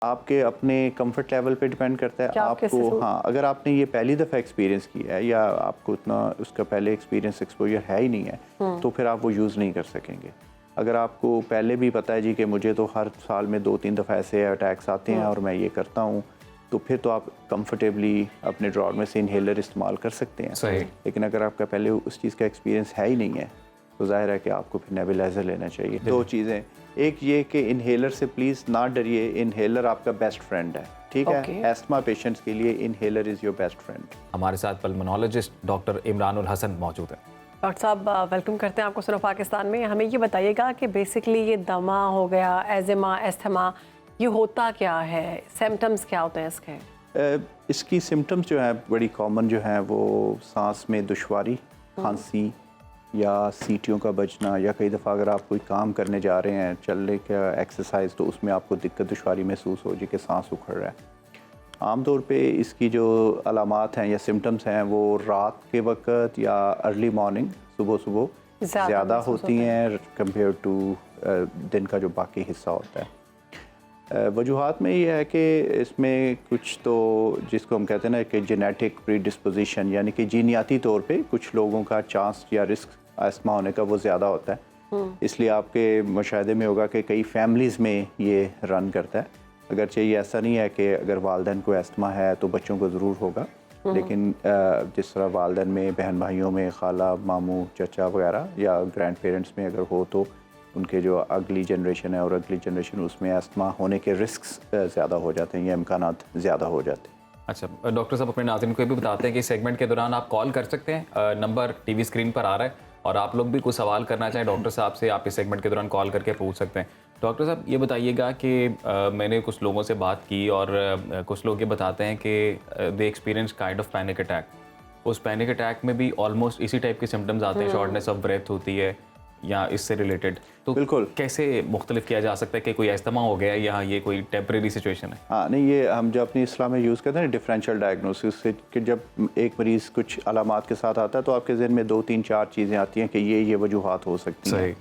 आपके अपने comfort level पे डिपेंड करता है आपको। हाँ, अगर आपने ये पहली दफ़ा एक्सपीरियंस किया है या आपको इतना उसका पहले एक्सपीरियंस एक्सपोजर है ही नहीं है, तो फिर आप वो यूज़ नहीं कर सकेंगे। अगर आपको पहले भी पता है जी कि मुझे तो हर साल में 2-3 दफ़ा ऐसे अटैक्स आते हैं और मैं ये करता हूँ, तो फिर तो आप कंफर्टेबली अपने ड्रॉर में से इनहेलर इस्तेमाल कर सकते हैं। सही। लेकिन अगर आपका पहले उस चीज़ का एक्सपीरियंस है ही नहीं है, तो ज़ाहिर है कि आपको फिर नेबुलाइज़र लेना चाहिए। दो चीज़ें, एक ये कि इनहेलर से प्लीज़ ना डरिए, इनहेलर आपका बेस्ट फ्रेंड है, ठीक है? एस्थमा पेशेंट्स के लिए inhaler is your best friend. हमारे साथ पल्मोनोलॉजिस्ट डॉक्टर इमरानुल हसन मौजूद हैं। डॉक्टर साहब वेलकम करते हैं आपको सुनो पाकिस्तान में। हमें ये बताइएगा कि बेसिकली ये दमा हो गया, एज़मा, एस्थमा, ये होता क्या है, सिम्टम्स क्या होते हैं इसके? इसकी सिम्टम्स जो हैं बड़ी कॉमन जो हैं वो सांस में दुश्वारी, खांसी या सीटियों का बजना, या कई दफ़ा अगर आप कोई काम करने जा रहे हैं, चलने का एक्सरसाइज, तो उसमें आपको दिक्कत दुश्वारी महसूस हो जी कि सांस उखड़ रहा है। आमतौर पे इसकी जो अलामात हैं या सिम्टम्स हैं वो रात के वक्त या अर्ली मॉर्निंग, सुबह ज़्यादा होती हैं कंपेयर टू दिन का जो बाकी हिस्सा होता है। वजूहात में ये है कि इसमें कुछ तो जिसको हम कहते हैं ना कि जेनेटिक प्रीडिस्पोजिशन, यानी कि जीनियाती तौर पे कुछ लोगों का चांस या रिस्क अस्थमा होने का वो ज़्यादा होता है। इसलिए आपके मुशाहिदे में होगा कि कई फैमिलीज़ में ये रन करता है। अगरचे ये ऐसा नहीं है कि अगर वालिदैन को अस्थमा है तो बच्चों को ज़रूर होगा, लेकिन जिस तरह वालिदैन में, बहन भाइयों में, खाला, मामू, चचा वगैरह या ग्रैंड पेरेंट्स में अगर हो तो उनके जो अगली जनरेशन है और अगली जनरेशन, उसमें अस्थमा होने के रिस्क्स ज़्यादा हो जाते हैं या इम्कानात ज़्यादा हो जाते हैं। अच्छा डॉक्टर साहब, अपने नाज़रीन को भी बताते हैं कि सेगमेंट के दौरान आप कॉल कर सकते हैं, नंबर टीवी स्क्रीन पर आ रहा है, और आप लोग भी कुछ सवाल करना चाहें डॉक्टर साहब से, आप इस सेगमेंट के दौरान कॉल करके पूछ सकते हैं। डॉक्टर साहब ये बताइएगा कि मैंने कुछ लोगों से बात की और कुछ लोग ये बताते हैं कि they experience kind of panic attack. उस पैनिक अटैक में भी ऑलमोस्ट इसी टाइप के सिम्टम्स आते हैं, शॉर्टनेस ऑफ ब्रेथ होती है या इससे रिलेटेड, तो बिल्कुल कैसे मुख्तलिफ किया जा सकता है कि कोई अस्थमा हो गया या ये कोई टेम्परेरी सिचुएशन है? हाँ, नहीं, ये हम जब अपनी इस्लाम में यूज़ करते हैं डिफरेंशियल डायग्नोसिस से, कि जब एक मरीज़ कुछ अलामात के साथ आता है तो आपके जहन में 2-3-4 चीज़ें आती हैं कि ये वजूहात हो सकती हैं।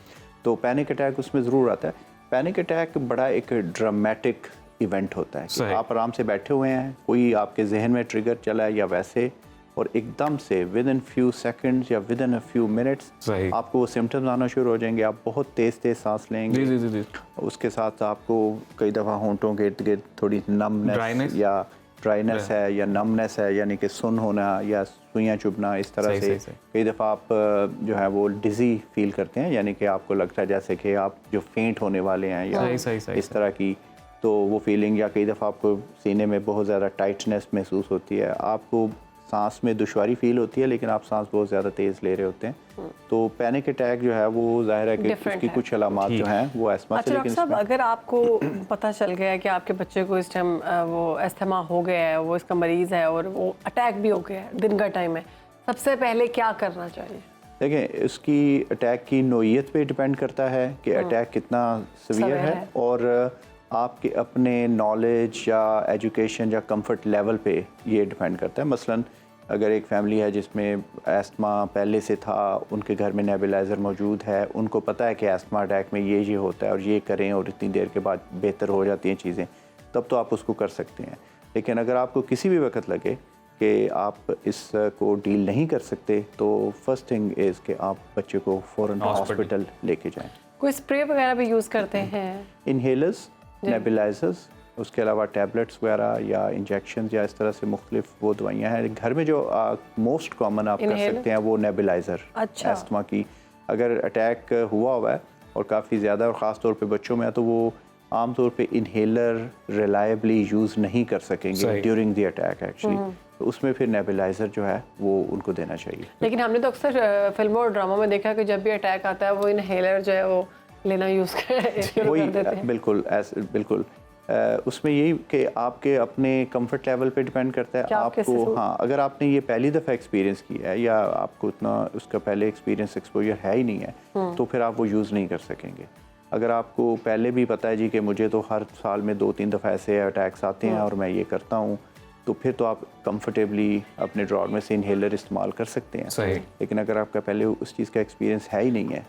तो पैनिक अटैक उसमें ज़रूर आता है। पैनिक अटैक बड़ा एक ड्रामेटिक इवेंट होता है कि आप आराम से बैठे हुए हैं, कोई आपके जहन में ट्रिगर चला है या वैसे, और एकदम से विद इन फ्यू सेकंड्स या with in a few minutes आपको वो सिम्टम्स आना शुरू हो जाएंगे। आप बहुत तेज़ सांस लेंगे। जी। उसके साथ आपको कई दफ़ा होंठों के इर्द गिर्द थोड़ी नमनेस या ड्राइनेस है या नमनेस है, यानी कि सुन होना या सुइयाँ चुभना, इस तरह से कई दफ़ा आप जो है वो डिज़ी फील करते हैं, यानी कि आपको लगता है जैसे कि आप जो फेंट होने वाले हैं या इस तरह की, तो वो फीलिंग, या कई दफ़ा आपको सीने में बहुत ज़्यादा टाइटनेस महसूस होती है, आपको सांस में दुश्वारी फील होती है, लेकिन आप सांस बहुत ज़्यादा तेज़ ले रहे होते हैं। तो पैनिक अटैक जो है वो ज़ाहिर है कि उसकी कुछ अलामात जो हैं वो अस्थमा से। लेकिन साहब, अगर आपको पता चल गया है कि आपके बच्चे को इस टाइम वो अस्थमा हो गया है, वो इसका मरीज़ है और वो अटैक भी हो गया है, दिन का टाइम है, सबसे पहले क्या करना चाहिए? देखें, इसकी अटैक की नोयत पे डिपेंड करता है कि अटैक कितना सीवियर है, और आपके अपने नॉलेज या एजुकेशन या कंफर्ट लेवल पे ये डिपेंड करता है। मसलन अगर एक फैमिली है जिसमें अस्थमा पहले से था, उनके घर में नेबुलाइज़र मौजूद है, उनको पता है कि अस्थमा अटैक में ये होता है और ये करें और इतनी देर के बाद बेहतर हो जाती हैं चीज़ें, तब तो आप उसको कर सकते हैं। लेकिन अगर आपको किसी भी वक्त लगे कि आप इसको डील नहीं कर सकते, तो फर्स्ट थिंग इज़ कि आप बच्चे को फ़ौरन हॉस्पिटल लेके जाएँ। कोई स्प्रे वगैरह भी यूज़ करते हैं? इनहेलर्स, नेबुलाइजर्स, उसके अलावा टैबलेट्स वगैरह या इंजेक्शंस या इस तरह से मुख्तलिफ वो दवाइयाँ हैं घर में जो मोस्ट कॉमन आप कर सकते हैं वो नेबुलाइज़र। अच्छा। अस्थमा की अगर अटैक हुआ है और काफ़ी ज़्यादा और ख़ास तौर पे बच्चों में है, तो वो आम तौर पे इनहेलर रिलायबली यूज़ नहीं कर सकेंगे ड्यूरिंग द अटैक एक्चुअली, तो उसमें फिर नेबुलाइज़र जो है वो उनको देना चाहिए। लेकिन हमने तो अक्सर फिल्मों और ड्रामा में देखा कि जब भी अटैक आता है वो इनहेलर जो है वो लेना यूज़ शुरू कर देते हैं। बिल्कुल उसमें यही कि आपके अपने कंफर्ट लेवल पे डिपेंड करता है आपको। हाँ, अगर आपने ये पहली दफ़ा एक्सपीरियंस किया है या आपको इतना उसका पहले एक्सपीरियंस एक्सपोजर है ही नहीं है, तो फिर आप वो यूज़ नहीं कर सकेंगे। अगर आपको पहले भी पता है जी कि मुझे तो हर साल में 2-3 दफ़ा ऐसे अटैक्स आते हैं और मैं ये करता हूँ, तो फिर तो आप कंफर्टेबली अपने ड्रॉर में से इनहेलर इस्तेमाल कर सकते हैं। सही। लेकिन अगर आपका पहले उस चीज़ का एक्सपीरियंस है ही नहीं है,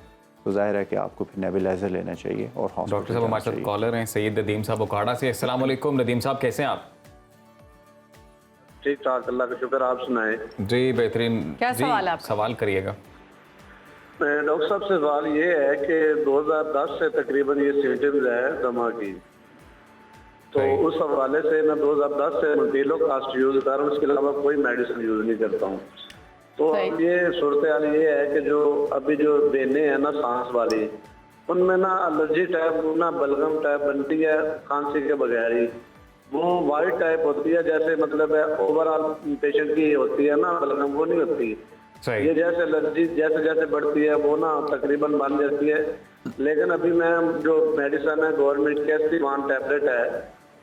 तो जाहिर है कि आपको फिर नेबुलाइजर लेना चाहिए और हॉस्पिटल डॉक्टर साहब हमारे साथ कॉलर हैं सैयद नदीम साहब उकाड़ा से। अस्सलाम वालेकुम नदीम साहब, कैसे हैं आप? ठीक ठाक, अल्लाह का शुक्र, आप सुनाएं। जी बेहतरीन। क्या जी, सवाल है आपका? सवाल करिएगा। डॉक्टर साहब से सवाल ये है कि 2010 से तकरीबन ये सिम्टम्स है दमा की, तो सही। उस हवाले से मैं 2010 से मंटीलो कास्ट यूज कर रहा हूँ, इसके अलावा कोई मेडिसिन यूज नहीं करता हूँ। तो सही। अब ये सूरत हाल ये है कि जो अभी जो बेने हैं ना सांस वाली, उनमें ना एलर्जी टाइप ना बलगम टाइप बनती है खांसी के बगैर ही। वो वाइट टाइप होती है, जैसे मतलब है ओवरऑल पेशेंट की होती है ना बलगम, वो नहीं होती। ये सही। जैसे एलर्जी जैसे जैसे बढ़ती है वो ना तकरीबन बन जाती है। लेकिन अभी मैं जो मेडिसिन है गवर्नमेंट के एस्टीवान टैबलेट है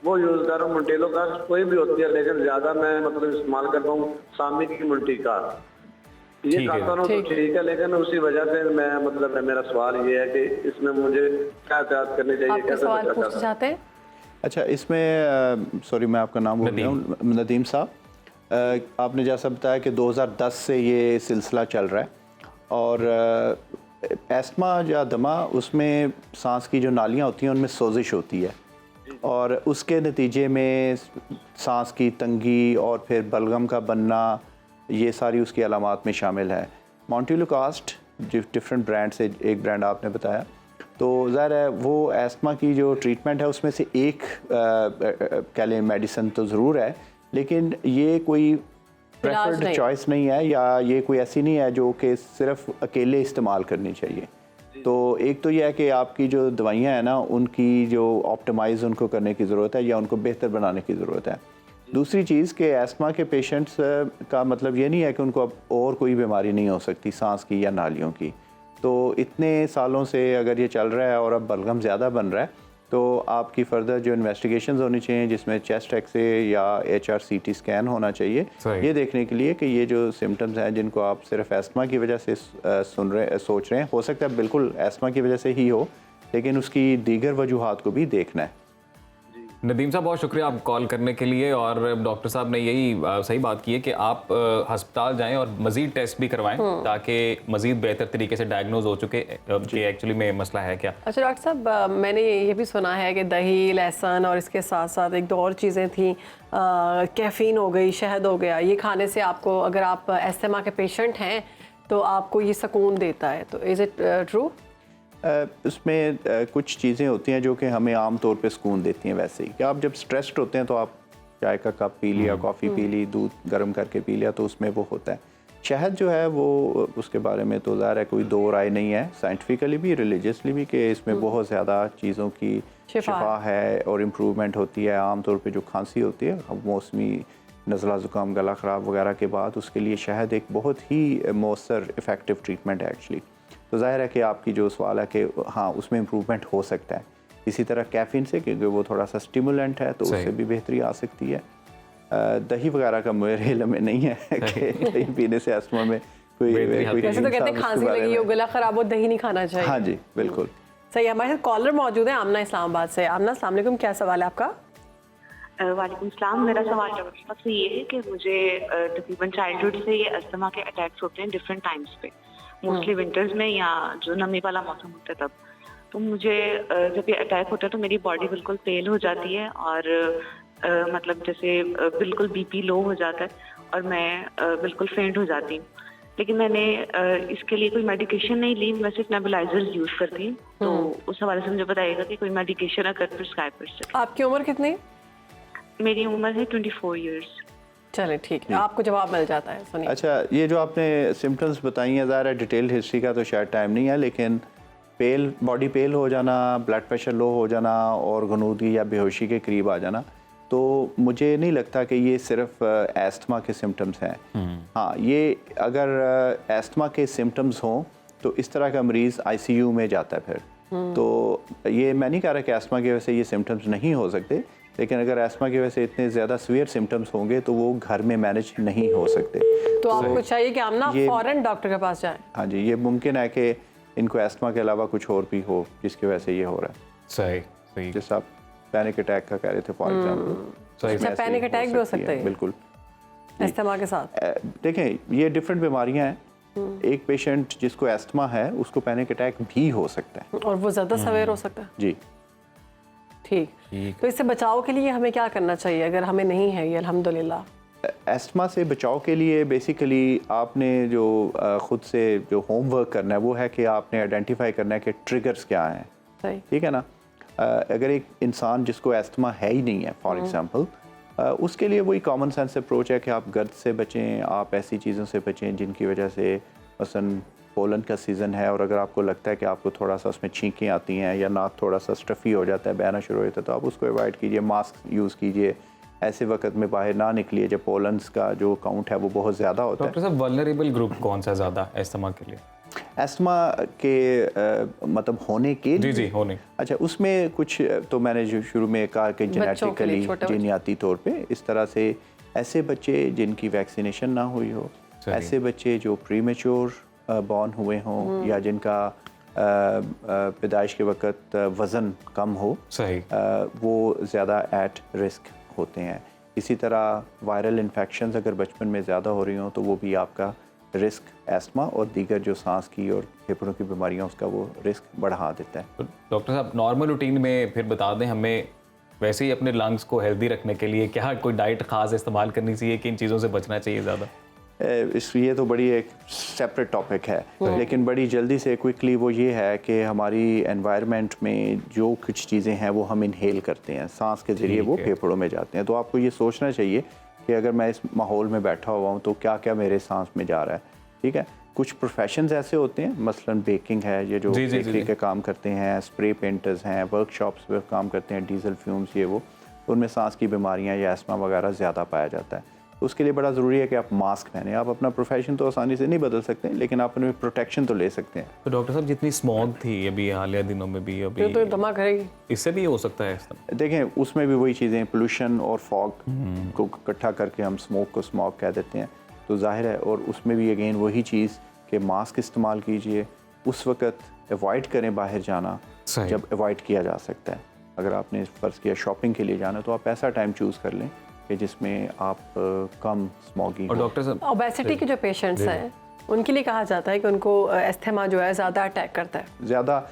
वो यूज कर रहा हूँ। मंटेलो का कोई भी होती है, लेकिन ज्यादा मैं मतलब इस्तेमाल करता हूँ सामी की मुंटी का। ये ठीक है। खाता हूँ तो ठीक। ठीक है, लेकिन उसी वजह से मैं मतलब मेरा सवाल ये है कि इसमें मुझे क्या एहतियात करनी चाहिए, आपका कैसे सवाल बचा पूछना सकता? चाहते हैं? अच्छा, इसमें सॉरी मैं आपका नाम भूल गया हूँ, नदीम साहब। आपने जैसा बताया कि 2010 से ये सिलसिला चल रहा है और एस्मा या दमा, उसमें सांस की जो नालियाँ होती हैं उनमें सोजिश होती है और उसके नतीजे में सांस की तंगी और फिर बलगम का बनना, ये सारी उसकी अलामात में शामिल है। मॉन्टिलो कास्ट जो डिफरेंट ब्रांड से एक ब्रांड आपने बताया, तो ज़ाहिर है वो एस्मा की जो ट्रीटमेंट है उसमें से एक कह लें मेडिसिन तो ज़रूर है, लेकिन ये कोई प्रेफर्ड नहीं। चॉइस नहीं है या ये कोई ऐसी नहीं है जो कि सिर्फ अकेले इस्तेमाल करनी चाहिए। तो एक तो ये है कि आपकी जो दवाइयाँ हैं ना उनकी जो ऑप्टिमाइज़ उनको करने की ज़रूरत है या उनको बेहतर बनाने की ज़रूरत है। दूसरी चीज़ कि एस्मा के पेशेंट्स का मतलब ये नहीं है कि उनको अब और कोई बीमारी नहीं हो सकती सांस की या नालियों की। तो इतने सालों से अगर ये चल रहा है और अब बलगम ज़्यादा बन रहा है तो आपकी फर्दर जो इन्वेस्टिगेशंस होनी चाहिए, जिसमें चेस्ट एक्सरे या HRCT स्कैन होना चाहिए, सही। ये देखने के लिए कि ये जो सिम्टम्स हैं जिनको आप सिर्फ एस्मा की वजह से सोच रहे हैं, हो सकता है बिल्कुल एस्मा की वजह से ही हो, लेकिन उसकी दीगर वजूहात को भी देखना है। नदीम साहब बहुत शुक्रिया आप कॉल करने के लिए। और डॉक्टर साहब ने यही सही बात की है कि आप अस्पताल जाएं और मज़ीद टेस्ट भी करवाएं ताकि मज़ीद बेहतर तरीके से डायग्नोज हो चुके कि एक्चुअली में मसला है क्या। अच्छा डॉक्टर साहब, मैंने ये भी सुना है कि दही, लहसुन और इसके साथ साथ एक दो और चीज़ें थी, कैफीन हो गई, शहद हो गया, ये खाने से आपको, अगर आप एस्थमा के पेशेंट हैं तो आपको ये सुकून देता है, तो इज़ इट ट्रू? उसमें कुछ चीज़ें होती हैं जो कि हमें आम तौर पे सुकून देती हैं। वैसे ही कि आप जब स्ट्रेस्ड होते हैं तो आप चाय का कप पी लिया, कॉफ़ी पी ली, दूध गर्म करके पी लिया, तो उसमें वो होता है। शहद जो है वो उसके बारे में तो ज़ाहिर है कोई दो राय नहीं है, साइंटिफिकली भी रिलीजियसली भी, कि इसमें बहुत ज़्यादा चीज़ों की शिफा है और इम्प्रूवमेंट होती है। आम तौर पे जो खांसी होती है मौसमी नज़ला ज़ुकाम, गला ख़राब वगैरह के बाद, उसके लिए शहद एक बहुत ही मौसर इफ़ेक्टिव ट्रीटमेंट है एक्चुअली। तो ज़ाहिर है कि आपकी जो सवाल है कि हाँ उसमें इम्प्रूवमेंट हो सकता है। इसी तरह कैफ़ीन से, क्योंकि वो थोड़ा सा स्टिमुलेंट है तो उससे भी बेहतरी आ सकती है। दही वगैरह का मेरे इल्म में नहीं है कि दही पीने से अस्थमा में कोई वैसे तो कहते हैं खांसी लगी हो, गला खराब हो, दही नहीं खाना चाहिए। हाँ जी बिल्कुल सही। हमारे साथ कॉलर मौजूद है आमना इस्लामाबाद से। आमना, अस्सलाम वालेकुम, क्या सवाल है आपका? वालेकुम सलाम। मेरा सवाल डॉक्टर साहब से ये है कि मुझे तकरीबन चाइल्डहुड से ये अस्थमा के अटैक्स होते हैं डिफरेंट टाइम्स पे, मोस्टली विंटर्स में या जो नमी वाला मौसम होता है तब। तो मुझे जब ये अटैक होता है तो मेरी बॉडी बिल्कुल पेल हो जाती है और मतलब जैसे बिल्कुल बीपी लो हो जाता है और मैं बिल्कुल फेंट हो जाती हूँ। लेकिन मैंने इसके लिए कोई मेडिकेशन नहीं ली, मैं सिर्फ नेबुलाइजर यूज करती हूँ। तो उस हवाले से मुझे बताइएगा कि कोई मेडिकेशन अगर प्रिस्क्राइब कर सके। आपकी उम्र कितनी? मेरी उम्र है 24 ईयर्स। चले ठीक है, आपको जवाब मिल जाता है, सुनिए। अच्छा, ये जो आपने सिम्टम्स बताई हैं, ज़ाहिर है डिटेल हिस्ट्री का तो शायद टाइम नहीं है, लेकिन पेल, बॉडी पेल हो जाना, ब्लड प्रेशर लो हो जाना और गनूदगी या बेहोशी के करीब आ जाना, तो मुझे नहीं लगता कि ये सिर्फ एस्थमा के सिम्टम्स हैं। हाँ, ये अगर एस्थमा के सिम्टम्स हों तो इस तरह का मरीज़ ICU में जाता है फिर। तो ये मैं नहीं कह रहा कि एस्थमा की वजह से ये सिम्टम्स नहीं हो सकते, लेकिन अगर एस्थमा की वजह से इतने ज़्यादा सीवियर सिम्टम्स होंगे तो वो घर में मैनेज नहीं हो सकते। तो आपको चाहिए कि हम ना फौरन डॉक्टर के पास जाएं। हाँ जी, ये मुमकिन है कि इनको एस्थमा के अलावा कुछ और भी हो जिसकी वजह से ये हो रहा है। सही सही। जैसे आप पैनिक अटैक का कह रहे थे फॉर एग्जाम्पल। अच्छा, पैनिक अटैक भी हो सकता है बिल्कुल। एस्थमा के साथ? देखें, ये डिफरेंट बीमारियां हैं एक पेशेंट जिसको एस्थमा है उसको पैनिक अटैक भी हो सकता है। और वो ज़्यादा सवेर हो सकता है। जी ठीक। तो इससे बचाव के लिए हमें क्या करना चाहिए अगर हमें नहीं है ये अल्हम्दुलिल्लाह? एस्थमा से बचाव के लिए बेसिकली आपने जो ख़ुद से जो होमवर्क करना है वो है कि आपने आइडेंटिफाई करना है कि ट्रिगर्स क्या हैं। सही। ठीक है ना। अगर एक इंसान जिसको एस्थमा है ही नहीं है फॉर एग्जांपल, उसके लिए वही कॉमन सेंस अप्रोच है कि आप गर्द से बचें, आप ऐसी चीज़ों से बचें जिनकी वजह से मसलन पोलन का सीज़न है और अगर आपको लगता है कि आपको थोड़ा सा उसमें छींकें आती हैं या नाक थोड़ा सा स्टफ़ी हो जाता है, बहना शुरू हो जाता है, तो आप उसको अवॉइड कीजिए, मास्क यूज़ कीजिए, ऐसे वक्त में बाहर ना निकलिए जब पोलन्स का जो काउंट है वो बहुत ज़्यादा होता है। डॉक्टर साहब वल्नरेबल ग्रुप कौन सा ज़्यादा एस्थमा के लिए? एस्थमा के मतलब होने के जी जी होने। अच्छा, उसमें कुछ तो मैंने जो शुरू में कहा कि जेनेटिकली जीनियाती तौर पे इस तरह से ऐसे बच्चे जिनकी वैक्सीनेशन ना हुई हो, ऐसे बच्चे जो प्रीमेच्योर बॉर्न हुए हों या जिनका पैदाइश के वक्त वज़न कम हो, सही, वो ज़्यादा एट रिस्क होते हैं। इसी तरह वायरल इन्फेक्शंस अगर बचपन में ज़्यादा हो रही हों तो वो भी आपका रिस्क एस्थमा और दीगर जो सांस की और फेफड़ों की बीमारियां उसका वो रिस्क बढ़ा देता है। तो डॉक्टर साहब नॉर्मल रूटीन में फिर बता दें हमें वैसे ही अपने लंग्स को हेल्दी रखने के लिए क्या कोई डाइट खास इस्तेमाल करनी चाहिए, किन चीज़ों से बचना चाहिए ज़्यादा? ये तो बड़ी एक सेपरेट टॉपिक है, लेकिन बड़ी जल्दी से क्विकली वो ये है कि हमारी एनवायरनमेंट में जो कुछ चीज़ें हैं वो हम इनहेल करते हैं, सांस के ज़रिए वो फेफड़ों में जाते हैं। तो आपको ये सोचना चाहिए कि अगर मैं इस माहौल में बैठा हुआ हूँ तो क्या क्या मेरे सांस में जा रहा है। ठीक है, कुछ प्रोफेशंस ऐसे होते हैं, मसलन बेकिंग है, ये जो बेकरी के काम करते हैं, स्प्रे पेंटर्स हैं, वर्कशॉप्स पे काम करते हैं, डीजल फ्यूम्स ये वो, उनमें सांस की बीमारियां या एस्थमा वगैरह ज़्यादा पाया जाता है। तो उसके लिए बड़ा ज़रूरी है कि आप मास्क पहने। आप अपना प्रोफेशन तो आसानी से नहीं बदल सकते, लेकिन आप उनमें प्रोटेक्शन तो ले सकते हैं। तो डॉक्टर साहब जितनी स्मॉग थी अभी हालिया दिनों में भी अभी तो दमा करेगी, इससे भी हो सकता है? देखें, उसमें भी वही चीज़ें, पोल्यूशन और फॉग को इकट्ठा करके हम स्मोक को स्मॉग कह देते हैं, तो जाहिर है। और उसमें भी अगेन वही चीज़ कि मास्क इस्तेमाल कीजिए, उस वक्त अवॉइड करें बाहर जाना जब अवॉइड किया जा सकता है। अगर आपने फ़र्ज़ किया शॉपिंग के लिए जाना तो आप ऐसा टाइम चूज़ कर लें कि जिसमें आप कम स्मॉगी। और डॉक्टर साहब ओबेसिटी के जो पेशेंट्स हैं उनके लिए कहा जाता है कि उनको एस्थमा जो है ज़्यादा अटैक करता है, ज़्यादा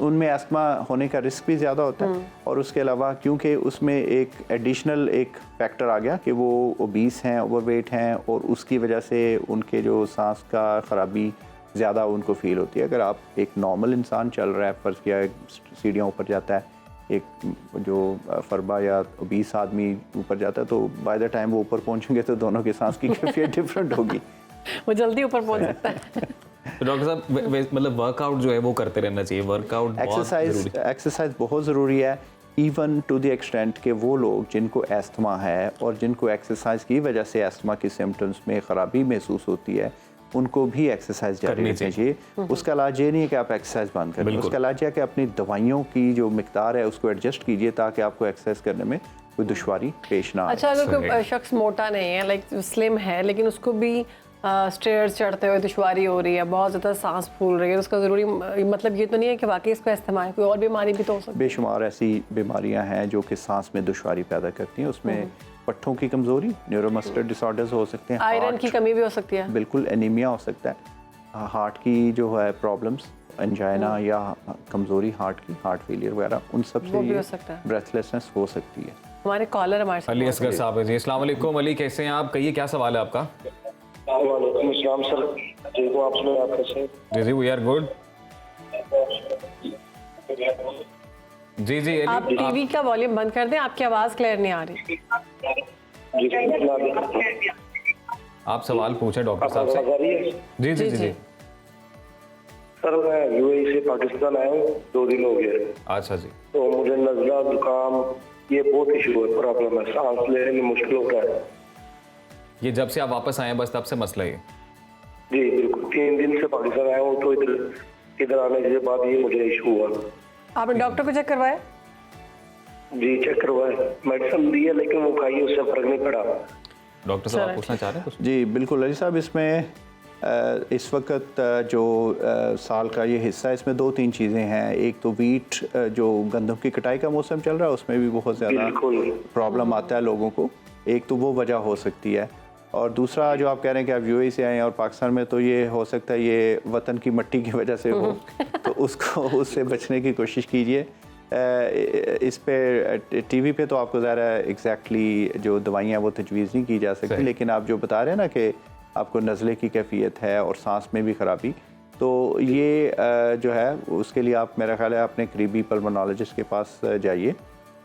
उनमें एस्थमा होने का रिस्क भी ज़्यादा होता है। और उसके अलावा क्योंकि उसमें एक एडिशनल एक फैक्टर आ गया कि वो ओबीस हैं, ओवरवेट हैं, और उसकी वजह से उनके जो सांस का ख़राबी ज़्यादा उनको फील होती है। अगर आप एक नॉर्मल इंसान चल रहा है, फ़र्ज़ किया सीढ़ियाँ ऊपर जाता है, एक जो फरबा या 20 आदमी ऊपर जाता है, तो बाय द टाइम वो ऊपर पहुंचेंगे तो दोनों की सांस की कैफियत डिफरेंट होगी, वो जल्दी ऊपर पहुंच सकता है। तो डॉक्टर साहब मतलब वर्कआउट जो है वो करते रहना चाहिए, वर्कआउट एक्सरसाइज बहुत ज़रूरी है, इवन टू द एक्सटेंट कि वो लोग जिनको एस्थमा है और जिनको एक्सरसाइज की वजह से एस्थमा की सिम्टम्स में ख़राबी महसूस होती है, उनको भी एक्सरसाइज जारी रखनी चाहिए। उसका इलाज ये नहीं है कि आप एक्सरसाइज बंद करें, उसका इलाज है कि अपनी दवाइयों की जो मिकदार है उसको एडजस्ट कीजिए ताकि आपको एक्सरसाइज करने में कोई दुश्वारी पेश ना आए। अच्छा, अगर कोई शख्स मोटा नहीं है, लाइक स्लिम है, लेकिन उसको भी स्टेयर्स चढ़ते हुए दुश्वारी हो रही है, बहुत ज़्यादा सांस फूल रही है, उसका ज़रूरी मतलब ये तो नहीं है कि वाकई इसका इस्तेमाल, कोई और बीमारी भी तो हो सकती है? बेशुमार ऐसी बीमारियां हैं जो कि सांस में दुश्वारी पैदा करती हैं। उसमें पट्टों की कमज़ोरी, न्यूरोमस्कुलर डिसऑर्डर्स हो सकते हैं, आयरन की कमी भी हो सकती है, बिल्कुल एनीमिया हो सकता है, हार्ट की जो है प्रॉब्लम्स, एंजाइना या कमज़ोरी हार्ट की, हार्ट फेलियर वगैरह, उन सब से ब्रेथलेसनेस हो सकती है। हमारे कॉलर हमारे साथ अली असगर साहब जी, अस्सलाम वालेकुम। अली कैसे हैं आप? कहिए क्या सवाल है आपका? वालेकुम अस्सलाम सर, ठीक हूँ, आप सुनाइए, आप कैसे हैं? जी जी वी आर गुड। जी जी आप टीवी का वॉल्यूम बंद कर दें, आपकी आवाज़ क्लियर नहीं आ रही। आप सवाल पूछें डॉक्टर साहब से। जी जी जी जी सर, मैं यूएई से पाकिस्तान आया हूँ, 2 दिन हो गए। अच्छा जी। तो मुझे नज़ला, जुकाम, ये बहुत इशू है, प्रॉब्लम है, सांस लेने में मुश्किल होता है। ये जब से आप वापस आए हैं बस तब से मसला है? जी बिल्कुल, 3 दिन से पाकिस्तान आया हूँ, तो इधर आने के बाद ये मुझे इशू हुआ। आपने डॉक्टर को चेक करवाया? जी चेक करवाया, मेडिसिन दी है, लेकिन वो खाई, उससे फर्क नहीं पड़ा। डॉक्टर साहब आप पूछना चाह रहे हैं कुछ? जी बिल्कुल अली साहब, इसमें इस वक्त जो साल का ये हिस्सा है, इसमें 2-3 चीज़ें हैं। एक तो वीट, जो गंदम की कटाई का मौसम चल रहा है, उसमें भी बहुत ज़्यादा प्रॉब्लम आता है लोगों को, एक तो वो वजह हो सकती है। और दूसरा जो आप कह रहे हैं कि आप यूएई से आए हैं और पाकिस्तान में, तो ये हो सकता है ये वतन की मिट्टी की वजह से हो, तो उससे बचने की कोशिश कीजिए। इस पे टीवी पे तो आपको ज़रा एग्जैक्टली जो दवाइयाँ वो तजवीज़ नहीं की जा सकती, लेकिन आप जो बता रहे हैं ना कि आपको नज़ले की कैफियत है और सांस में भी ख़राबी, तो ये जो है उसके लिए आप, मेरा ख्याल है, अपने करीबी पल्मोनोलॉजिस्ट के पास जाइए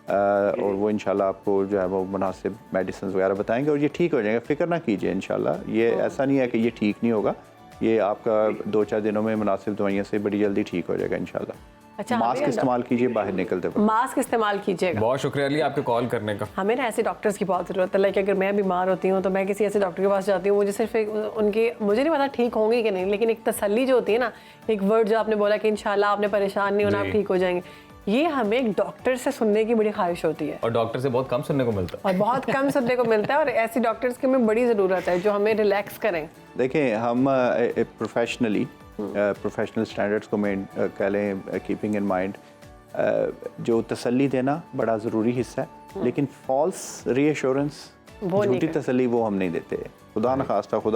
और वो इंशाल्लाह आपको जो है वो मुनासिब मेडिसिन वगैरह बताएंगे और ये ठीक हो जाएगा। फ़िक्र ना कीजिए, इंशाल्लाह ये ऐसा नहीं है कि ये ठीक नहीं होगा, ये आपका 2-4 दिनों में मुनासिब दवाइयों से बड़ी जल्दी ठीक हो जाएगा इंशाल्लाह। अच्छा, मास्क इस्तेमाल कीजिए बाहर निकलते वक्त। मास्क इस्तेमाल कीजिएगा। बहुत शुक्रिया अली आपके कॉल करने का। हमें ना ऐसे डॉक्टर्स की बहुत ज़रूरत है। लाइक अगर मैं बीमार होती हूँ तो मैं किसी ऐसे डॉक्टर के पास जाती हूँ, मुझे सिर्फ उनकी, मुझे नहीं पता ठीक होंगे कि नहीं, लेकिन एक तसल्ली जो होती है ना, एक वर्ड जो आपने बोला कि इंशाल्लाह आपने परेशान नहीं होना, आप ठीक हो जाएंगे, ये हमें एक डॉक्टर से सुनने की बड़ी ख्वाहिश होती है और डॉक्टर से बहुत कम सुनने को मिलता है और बहुत कम सुनने को मिलता है, और ऐसी डॉक्टर्स की हमें बड़ी ज़रूरत है जो हमें रिलैक्स करें। देखें, हम प्रोफेशनल स्टैंडर्ड्स को मेन कह लें, कीपिंग इन माइंड, जो तसल्ली देना बड़ा ज़रूरी हिस्सा है, लेकिन फॉल्स रीअश्योरेंस, झूठी तसल्ली वो हम नहीं देते। खुदा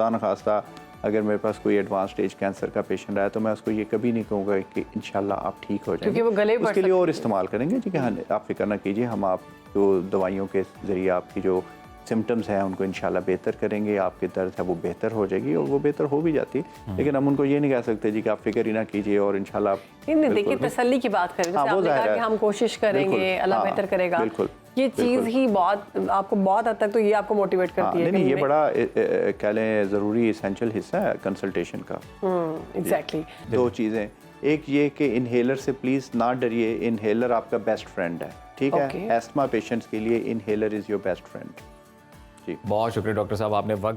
न खास्ता अगर मेरे पास कोई एडवांस स्टेज कैंसर का पेशेंट आया तो मैं उसको ये कभी नहीं कहूँगा कि इंशाल्लाह आप ठीक हो जाएंगे, क्योंकि वो गले उसके लिए और इस्तेमाल करेंगे जी कि हाँ, आप फिक्र ना कीजिए, हम आप जो दवाइयों के ज़रिए आपकी जो सिम्टम्स हैं उनको इंशाल्लाह बेहतर करेंगे, आपकी दर्द है वो बेहतर हो जाएगी और वो बेहतर हो भी जाती है। लेकिन हम उनको ये नहीं कह सकते जी कि आप फिक्र ही ना कीजिए और इंशाल्लाह आप नहीं, देखिए तसल्ली की बात करें, जैसे आपने कहा कि हम कोशिश करेंगे, अल्लाह बेहतर करेगा, ये चीज़ ही बहुत आपको बहुत हद तक तो ये आपको मोटिवेट करती है। नहीं, ये बड़ा कह लें ज़रूरी एसेंशियल हिस्सा है कंसल्टेशन का। एग्जैक्टली। 2 चीज़ें, एक ये कि इनहेलर से प्लीज़ ना डरिए, इनहेलर आपका बेस्ट फ्रेंड है, ठीक है। एस्थमा पेशेंट्स के लिए inhaler is your best friend. बहुत शुक्रिया डॉक्टर साहब, आपने वक्त